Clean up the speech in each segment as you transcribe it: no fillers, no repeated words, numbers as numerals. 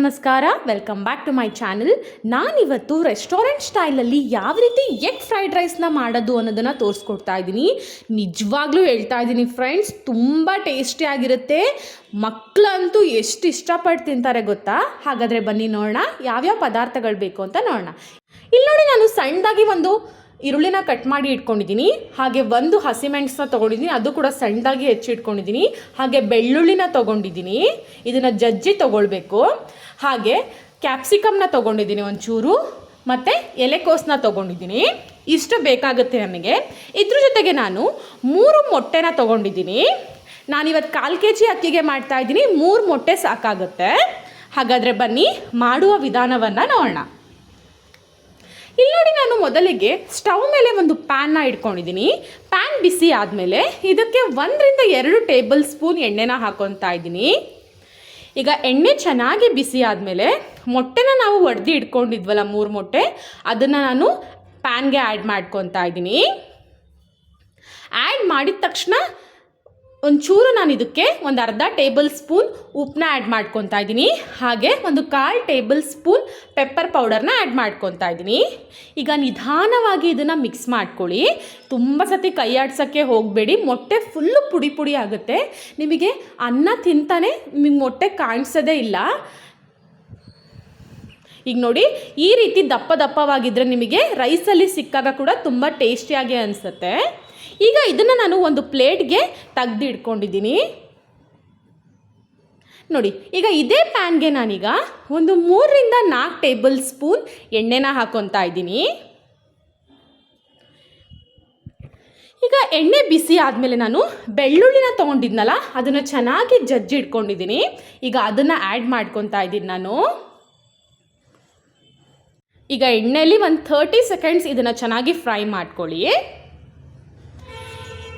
ನಮಸ್ಕಾರ, welcome back to my channel. ನಾನಿವತ್ತು restaurant ಸ್ಟೈಲಲ್ಲಿ ಯಾವ ರೀತಿ ಎಗ್ ಫ್ರೈಡ್ ರೈಸ್ನ ಮಾಡೋದು ಅನ್ನೋದನ್ನು ತೋರಿಸ್ಕೊಡ್ತಾ ಇದ್ದೀನಿ. ನಿಜವಾಗ್ಲೂ ಹೇಳ್ತಾ ಇದ್ದೀನಿ ಫ್ರೆಂಡ್ಸ್, ತುಂಬ ಟೇಸ್ಟಿಯಾಗಿರುತ್ತೆ. ಮಕ್ಕಳಂತೂ ಎಷ್ಟು ಇಷ್ಟಪಟ್ಟು ತಿಂತಾರೆ ಗೊತ್ತಾ? ಹಾಗಾದರೆ ಬನ್ನಿ ನೋಡೋಣ ಯಾವ್ಯಾವ ಪದಾರ್ಥಗಳು ಬೇಕು ಅಂತ ನೋಡೋಣ. ಇಲ್ಲಿ ನೋಡಿ, ನಾನು ಸಣ್ಣದಾಗಿ ಒಂದು ಈರುಳ್ಳಿನ ಕಟ್ ಮಾಡಿ ಇಟ್ಕೊಂಡಿದ್ದೀನಿ. ಹಾಗೆ ಒಂದು ಹಸಿಮೆಣಸನ್ನ ತೊಗೊಂಡಿದ್ದೀನಿ, ಅದು ಕೂಡ ಸಣ್ಣದಾಗಿ ಹೆಚ್ಚಿಟ್ಕೊಂಡಿದ್ದೀನಿ. ಹಾಗೆ ಬೆಳ್ಳುಳ್ಳಿನ ತೊಗೊಂಡಿದ್ದೀನಿ, ಇದನ್ನು ಜಜ್ಜಿ ತೊಗೊಳ್ಬೇಕು. ಹಾಗೆ ಕ್ಯಾಪ್ಸಿಕಮ್ನ ತೊಗೊಂಡಿದ್ದೀನಿ ಒಂಚೂರು, ಮತ್ತು ಎಲೆಕೋಸನ್ನ ತೊಗೊಂಡಿದ್ದೀನಿ. ಇಷ್ಟು ಬೇಕಾಗುತ್ತೆ ನಮಗೆ. ಇದ್ರ ಜೊತೆಗೆ ನಾನು 3 ಮೊಟ್ಟೆನ ತೊಗೊಂಡಿದ್ದೀನಿ. ನಾನಿವತ್ತು 1/4 kg ಅಕ್ಕಿಗೆ ಮಾಡ್ತಾಯಿದ್ದೀನಿ, 3 ಮೊಟ್ಟೆ ಸಾಕಾಗುತ್ತೆ. ಹಾಗಾದರೆ ಬನ್ನಿ ಮಾಡುವ ವಿಧಾನವನ್ನು ನೋಡೋಣ. ಇಲ್ಲಿ ನೋಡಿ, ನಾನು ಮೊದಲಿಗೆ ಸ್ಟವ್ ಮೇಲೆ ಒಂದು ಪ್ಯಾನ್ನ ಇಟ್ಕೊಂಡಿದ್ದೀನಿ. ಪ್ಯಾನ್ ಬಿಸಿ ಆದಮೇಲೆ ಇದಕ್ಕೆ 1 ರಿಂದ 2 ಟೇಬಲ್ ಸ್ಪೂನ್ ಎಣ್ಣೆನ ಹಾಕೊತಾ ಇದ್ದೀನಿ. ಈಗ ಎಣ್ಣೆ ಚೆನ್ನಾಗಿ ಬಿಸಿ ಆದಮೇಲೆ ಮೊಟ್ಟೆನ ನಾವು ಒಡೆದು ಇಟ್ಕೊಂಡಿದ್ವಲ್ಲ 3 ಮೊಟ್ಟೆ, ಅದನ್ನು ನಾನು ಪ್ಯಾನ್ಗೆ ಆ್ಯಡ್ ಮಾಡ್ಕೊತಾ ಇದ್ದೀನಿ. ಆ್ಯಡ್ ಮಾಡಿದ ತಕ್ಷಣ ಒಂಚೂರು ನಾನು ಇದಕ್ಕೆ ಒಂದು ಅರ್ಧ ಟೇಬಲ್ ಸ್ಪೂನ್ ಉಪ್ಪನ್ನ ಆ್ಯಡ್ ಮಾಡ್ಕೊತಾ ಇದ್ದೀನಿ. ಹಾಗೆ ಒಂದು 1/4 ಟೇಬಲ್ ಸ್ಪೂನ್ ಪೆಪ್ಪರ್ ಪೌಡರ್ನ ಆ್ಯಡ್ ಮಾಡ್ಕೊತಾ ಇದ್ದೀನಿ. ಈಗ ನಿಧಾನವಾಗಿ ಇದನ್ನು ಮಿಕ್ಸ್ ಮಾಡ್ಕೊಳ್ಳಿ. ತುಂಬ ಸತಿ ಕೈ ಆಡ್ಸೋಕ್ಕೆ ಹೋಗಬೇಡಿ, ಮೊಟ್ಟೆ ಫುಲ್ಲು ಪುಡಿ ಪುಡಿ ಆಗುತ್ತೆ. ನಿಮಗೆ ಅನ್ನ ತಿಂತಾನೆ ನಿಮಗೆ ಮೊಟ್ಟೆ ಕಾಣಿಸೋದೇ ಇಲ್ಲ. ಈಗ ನೋಡಿ, ಈ ರೀತಿ ದಪ್ಪ ದಪ್ಪವಾಗಿದ್ದರೆ ನಿಮಗೆ ರೈಸಲ್ಲಿ ಸಿಕ್ಕಾಗ ಕೂಡ ತುಂಬ ಟೇಸ್ಟಿಯಾಗಿ ಅನಿಸುತ್ತೆ. ಈಗ ಇದನ್ನು ನಾನು ಒಂದು ಪ್ಲೇಟ್ಗೆ ತೆಗೆದು ಇಟ್ಕೊಂಡಿದ್ದೀನಿ. ನೋಡಿ, ಈಗ ಇದೇ ಪ್ಯಾನ್ಗೆ ನಾನೀಗ ಒಂದು 3 ರಿಂದ 4 ಟೇಬಲ್ ಸ್ಪೂನ್ ಎಣ್ಣೆನ ಹಾಕೊತಾ ಇದ್ದೀನಿ. ಈಗ ಎಣ್ಣೆ ಬಿಸಿ ಆದಮೇಲೆ ನಾನು ಬೆಳ್ಳುಳ್ಳಿನ ತೊಗೊಂಡಿದ್ನಲ್ಲ, ಅದನ್ನು ಚೆನ್ನಾಗಿ ಜಜ್ಜಿ ಇಟ್ಕೊಂಡಿದ್ದೀನಿ. ಈಗ ಅದನ್ನು ಆ್ಯಡ್ ಮಾಡ್ಕೊತಾ ಇದ್ದೀನಿ ನಾನು. ಈಗ ಎಣ್ಣೆಯಲ್ಲಿ ಒಂದು 30 ಸೆಕೆಂಡ್ಸ್ ಇದನ್ನು ಚೆನ್ನಾಗಿ ಫ್ರೈ ಮಾಡ್ಕೊಳ್ಳಿ.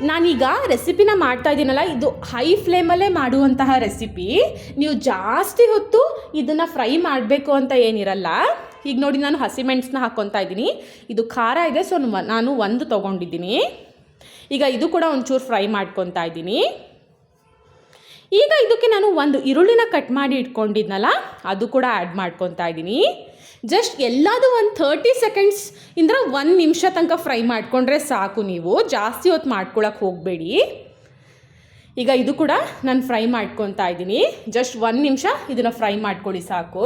ನಾನೀಗ ರೆಸಿಪಿನ ಮಾಡ್ತಾ ಇದ್ದೀನಲ್ಲ, ಇದು ಹೈ ಫ್ಲೇಮಲ್ಲೇ ಮಾಡುವಂತಹ ರೆಸಿಪಿ. ನೀವು ಜಾಸ್ತಿ ಹೊತ್ತು ಇದನ್ನು ಫ್ರೈ ಮಾಡಬೇಕು ಅಂತ ಏನಿರಲ್ಲ. ಈಗ ನೋಡಿ, ನಾನು ಹಸಿಮೆಣಸನ್ನ ಹಾಕ್ಕೊತಾ ಇದ್ದೀನಿ. ಇದು ಖಾರ ಇದೆ, ಸೊ ನಾನು 1 ತೊಗೊಂಡಿದ್ದೀನಿ. ಈಗ ಇದು ಕೂಡ ಒಂಚೂರು ಫ್ರೈ ಮಾಡ್ಕೊತಾ ಇದ್ದೀನಿ. ಈಗ ಇದಕ್ಕೆ ನಾನು ಒಂದು ಈರುಳ್ಳಿನ ಕಟ್ ಮಾಡಿ ಇಟ್ಕೊಂಡಿದ್ನಲ್ಲ, ಅದು ಕೂಡ ಆ್ಯಡ್ ಮಾಡ್ಕೊತಾ ಇದ್ದೀನಿ. ಜಸ್ಟ್ ಎಲ್ಲದೂ ಒಂದು 30 ಸೆಕೆಂಡ್ಸ್ ಇಂದ 1 ನಿಮಿಷ ತನಕ ಫ್ರೈ ಮಾಡಿಕೊಂಡ್ರೆ ಸಾಕು. ನೀವು ಜಾಸ್ತಿ ಹೊತ್ತು ಮಾಡ್ಕೊಳಕ್ಕೆ ಹೋಗಬೇಡಿ. ಈಗ ಇದು ಕೂಡ ನಾನು ಫ್ರೈ ಮಾಡ್ಕೊತಾ ಇದ್ದೀನಿ. ಜಸ್ಟ್ 1 ನಿಮಿಷ ಇದನ್ನು ಫ್ರೈ ಮಾಡ್ಕೊಳ್ಳಿ ಸಾಕು.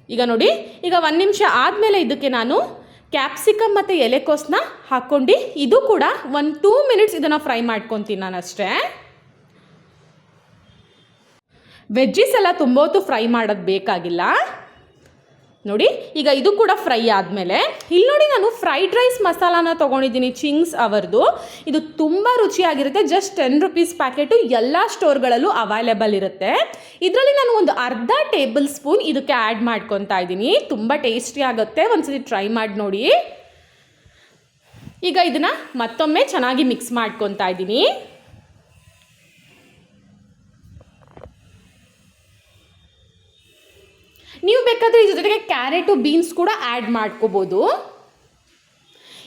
ಈಗ ನೋಡಿ, ಈಗ 1 ನಿಮಿಷ ಆದಮೇಲೆ ಇದಕ್ಕೆ ನಾನು ಕ್ಯಾಪ್ಸಿಕಮ್ ಮತ್ತು ಎಲೆಕೋಸನ್ನ ಹಾಕ್ಕೊಂಡು ಇದು ಕೂಡ ಒಂದು 2 ಮಿನಿಟ್ಸ್ ಇದನ್ನು ಫ್ರೈ ಮಾಡ್ಕೊತೀನಿ ನಾನು ಅಷ್ಟೇ. ವೆಜ್ಜೀಸ್ ಎಲ್ಲ ತುಂಬ ಹೊತ್ತು ಫ್ರೈ ಮಾಡೋದು ಬೇಕಾಗಿಲ್ಲ. ನೋಡಿ, ಈಗ ಇದು ಕೂಡ ಫ್ರೈ ಆದಮೇಲೆ ಇಲ್ಲಿ ನೋಡಿ, ನಾನು ಫ್ರೈಡ್ ರೈಸ್ ಮಸಾಲಾನ ತೊಗೊಂಡಿದ್ದೀನಿ ಚಿಂಗ್ಸ್ ಅವರದು. ಇದು ತುಂಬ ರುಚಿಯಾಗಿರುತ್ತೆ. ಜಸ್ಟ್ 10 ರೂಪೀಸ್ ಪ್ಯಾಕೆಟು ಎಲ್ಲ ಸ್ಟೋರ್ಗಳಲ್ಲೂ ಅವೈಲೇಬಲ್ ಇರುತ್ತೆ. ಇದರಲ್ಲಿ ನಾನು ಒಂದು ಅರ್ಧ ಟೇಬಲ್ ಸ್ಪೂನ್ ಇದಕ್ಕೆ ಆ್ಯಡ್ ಮಾಡ್ಕೊತಾ ಇದ್ದೀನಿ. ತುಂಬ ಟೇಸ್ಟಿ ಆಗುತ್ತೆ, ಒಂದ್ಸತಿ ಟ್ರೈ ಮಾಡಿ ನೋಡಿ. ಈಗ ಇದನ್ನು ಮತ್ತೊಮ್ಮೆ ಚೆನ್ನಾಗಿ ಮಿಕ್ಸ್ ಮಾಡ್ಕೊತಾ ಇದ್ದೀನಿ. ನೀವು ಬೇಕಾದರೆ ಇದ್ರ ಜೊತೆಗೆ ಕ್ಯಾರೆಟು ಬೀನ್ಸ್ ಕೂಡ ಆ್ಯಡ್ ಮಾಡ್ಕೋಬೋದು.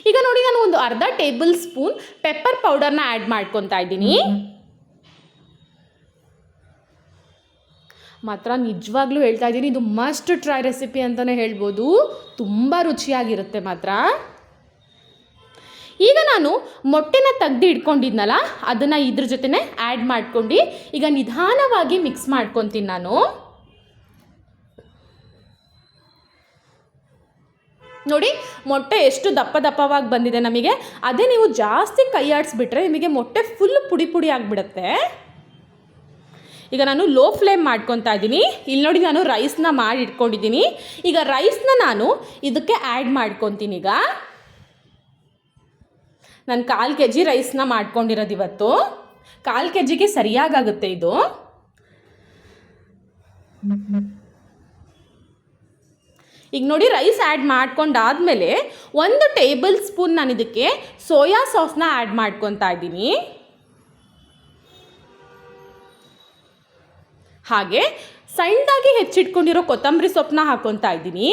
ಈಗ ನೋಡಿ, ನಾನು ಒಂದು ಅರ್ಧ ಟೇಬಲ್ ಸ್ಪೂನ್ ಪೆಪ್ಪರ್ ಪೌಡರ್ನ ಆ್ಯಡ್ ಮಾಡ್ಕೊತಾ ಇದ್ದೀನಿ. ಮಾತ್ರ ನಿಜವಾಗ್ಲೂ ಹೇಳ್ತಾ ಇದ್ದೀನಿ, ಇದು ಮಸ್ಟ್ ಟ್ರೈ ರೆಸಿಪಿ ಅಂತಲೇ ಹೇಳ್ಬೋದು. ತುಂಬ ರುಚಿಯಾಗಿರುತ್ತೆ ಮಾತ್ರ. ಈಗ ನಾನು ಮೊಟ್ಟೆನ ತೆಗೆದು ಇಟ್ಕೊಂಡಿದ್ನಲ್ಲ, ಅದನ್ನು ಇದ್ರ ಜೊತೆನೇ ಆ್ಯಡ್ ಮಾಡ್ಕೊಂಡು ಈಗ ನಿಧಾನವಾಗಿ ಮಿಕ್ಸ್ ಮಾಡ್ಕೊತೀನಿ ನಾನು. ನೋಡಿ, ಮೊಟ್ಟೆ ಎಷ್ಟು ದಪ್ಪ ದಪ್ಪವಾಗಿ ಬಂದಿದೆ ನಮಗೆ. ಅದೇ ನೀವು ಜಾಸ್ತಿ ಕೈ ಆಡಿಸ್ಬಿಟ್ರೆ ನಿಮಗೆ ಮೊಟ್ಟೆ ಫುಲ್ ಪುಡಿ ಪುಡಿ ಆಗಿಬಿಡುತ್ತೆ. ಈಗ ನಾನು ಲೋ ಫ್ಲೇಮ್ ಮಾಡ್ಕೊತಾ ಇದ್ದೀನಿ. ಇಲ್ಲಿ ನೋಡಿ, ನಾನು ರೈಸ್ನ ಮಾಡಿ ಇಟ್ಕೊಂಡಿದ್ದೀನಿ. ಈಗ ರೈಸ್ನ ನಾನು ಇದಕ್ಕೆ ಆ್ಯಡ್ ಮಾಡ್ಕೊತೀನಿ. ಈಗ ನಾನು 1/4 kg ರೈಸ್ನ ಮಾಡ್ಕೊಂಡಿರೋದು ಇವತ್ತು. 1/4 kgಗೆ ಸರಿಯಾಗುತ್ತೆ ಇದು. ಈಗ ನೋಡಿ, ರೈಸ್ ಆ್ಯಡ್ ಮಾಡ್ಕೊಂಡಾದಮೇಲೆ 1 ಟೇಬಲ್ ಸ್ಪೂನ್ ನಾನು ಇದಕ್ಕೆ ಸೋಯಾ ಸಾಸ್ನ ಆ್ಯಡ್ ಮಾಡ್ಕೊತಾ ಇದ್ದೀನಿ. ಹಾಗೆ ಸಣ್ಣದಾಗಿ ಹೆಚ್ಚಿಟ್ಕೊಂಡಿರೋ ಕೊತ್ತಂಬರಿ ಸೊಪ್ಪನ್ನ ಹಾಕ್ಕೊತಾ ಇದ್ದೀನಿ.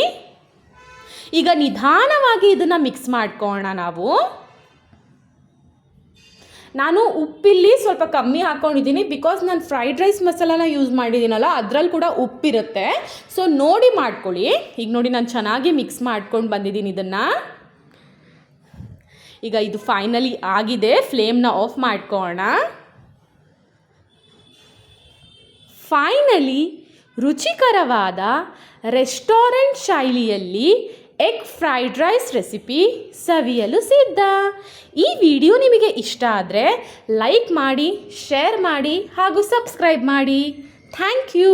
ಈಗ ನಿಧಾನವಾಗಿ ಇದನ್ನು ಮಿಕ್ಸ್ ಮಾಡ್ಕೊಳ್ಳೋಣ ನಾವು. ನಾನು ಉಪ್ಪಿಲ್ಲಿ ಸ್ವಲ್ಪ ಕಮ್ಮಿ ಹಾಕ್ಕೊಂಡಿದ್ದೀನಿ, ಬಿಕಾಸ್ ನಾನು ಫ್ರೈಡ್ ರೈಸ್ ಮಸಾಲಾನ ಯೂಸ್ ಮಾಡಿದ್ದೀನಲ್ಲ, ಅದರಲ್ಲಿ ಕೂಡ ಉಪ್ಪಿರುತ್ತೆ. ಸೊ ನೋಡಿ ಮಾಡ್ಕೊಳ್ಳಿ. ಈಗ ನೋಡಿ ನಾನು ಚೆನ್ನಾಗಿ ಮಿಕ್ಸ್ ಮಾಡ್ಕೊಂಡು ಬಂದಿದ್ದೀನಿ ಇದನ್ನು. ಈಗ ಇದು ಫೈನಲಿ ಆಗಿದೆ. ಫ್ಲೇಮ್ನ ಆಫ್ ಮಾಡ್ಕೊಳ್ಳೋಣ. ಫೈನಲಿ ರುಚಿಕರವಾದ ರೆಸ್ಟೋರೆಂಟ್ ಶೈಲಿಯಲ್ಲಿ ಎಗ್ ಫ್ರೈಡ್ ರೈಸ್ ರೆಸಿಪಿ ಸವಿಯಲು ಸಿದ್ಧ. ಈ ವಿಡಿಯೋ ನಿಮಗೆ ಇಷ್ಟ ಆದರೆ ಲೈಕ್ ಮಾಡಿ, ಶೇರ್ ಮಾಡಿ ಹಾಗೂ ಸಬ್ಸ್ಕ್ರೈಬ್ ಮಾಡಿ. Thank you.